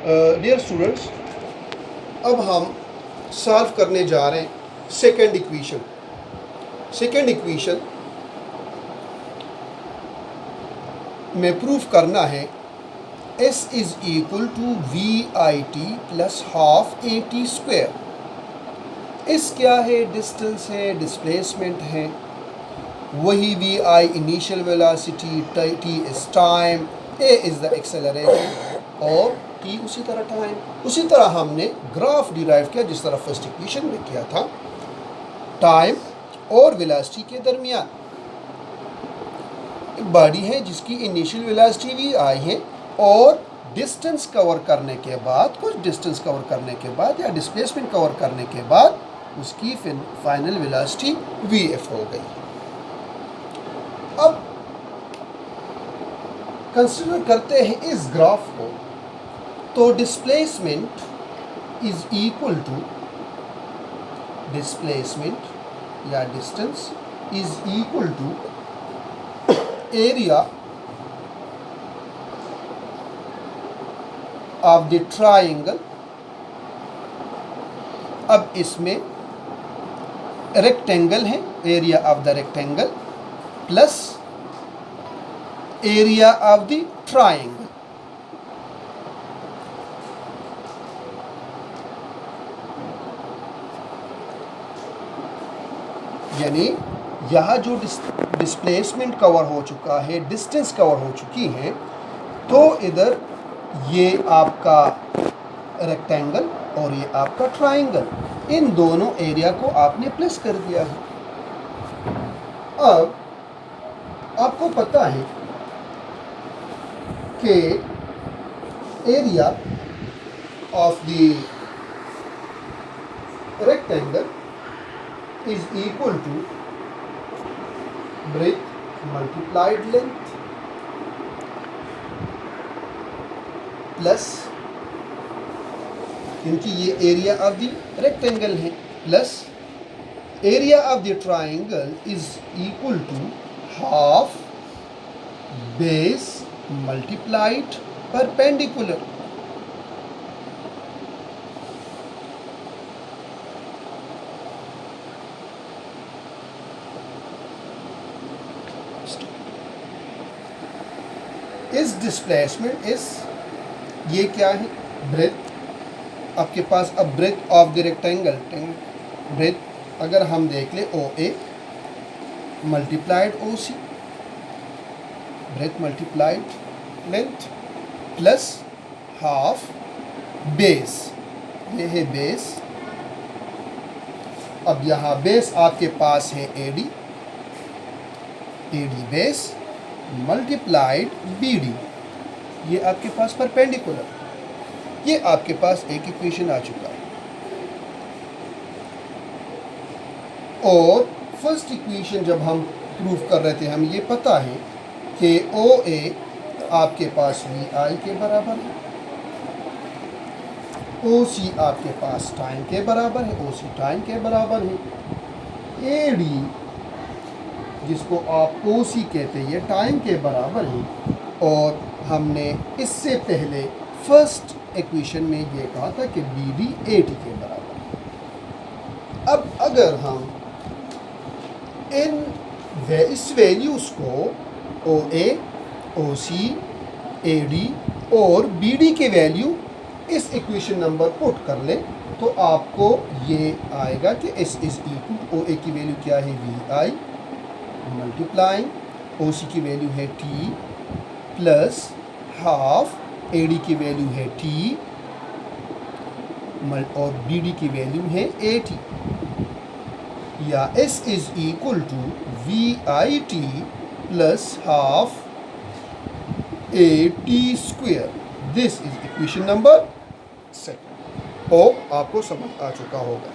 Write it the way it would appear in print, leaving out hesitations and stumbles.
Dear students, अब हम solve करने जा रहे हैं सेकेंड इक्वेशन। सेकेंड इक्वेशन में प्रूफ करना है S is equal to VIT plus half AT square. S क्या है? डिस्टेंस है, डिस्प्लेसमेंट है। वही VI initial velocity, T is time, A is the acceleration और T उसी तरह टाइम। उसी तरह हमने ग्राफ डिराइव किया जिस तरह फर्स्ट इक्वेशन में किया था। टाइम और वेलोसिटी के दरमियान एक बॉडी है जिसकी इनिशियल वेलोसिटी VI है और डिस्टेंस कवर करने के बाद, कुछ डिस्टेंस कवर करने के बाद या डिस्प्लेसमेंट कवर करने के बाद उसकी फाइनल वेलोसिटी VF हो गई। अब कंसीडर करते हैं इस ग्राफ को, तो displacement is equal to displacement या distance is equal to area of the triangle. अब इसमें रेक्टेंगल है, area of the rectangle plus area of the triangle. यानी यहाँ जो डिस्प्लेसमेंट कवर हो चुका है, डिस्टेंस कवर हो चुकी है, तो इधर ये आपका रेक्टेंगल और ये आपका ट्रायंगल, इन दोनों एरिया को आपने प्लस कर दिया है। अब आपको पता है कि area of the rectangle is equal to breadth multiplied length plus, क्योंकि ये एरिया ऑफ द रेक्टेंगल है, plus area of the triangle is equal to half base multiplied perpendicular. इस डिस्प्लेसमेंट इस ये क्या है? ब्रेथ। आपके पास अब breadth of the rectangle, breadth अगर हम देख ले OA multiplied OC, breadth multiplied length plus half base, ये है बेस। अब यहाँ बेस आपके पास है AD बेस मल्टीप्लाइड BD, ये आपके पास परपेंडिकुलर। ये आपके पास एक इक्वेशन आ चुका है। और फर्स्ट इक्वेशन जब हम प्रूफ कर रहे थे, हमें ये पता है कि OA आपके पास VI के बराबर है, OC आपके पास टाइम के बराबर है, OC टाइम के बराबर है, AD जिसको आप OC कहते हैं ये टाइम के बराबर है। और हमने इससे पहले फर्स्ट इक्वेशन में ये कहा था कि BD AT के बराबर है। अब अगर हम इस वैल्यूज़ को OA, OC, AD और BD के वैल्यू इस इक्वेशन नंबर पुट कर लें, तो आपको ये आएगा कि S is equal to OA की वैल्यू क्या है? VI मल्टीप्लाइंग OC की वैल्यू है T प्लस हाफ AD की वैल्यू है T और BD की वैल्यू है AT, या S is equal to VIT plus half AT square. This is equation number 2। Hope आपको समझ आ चुका होगा।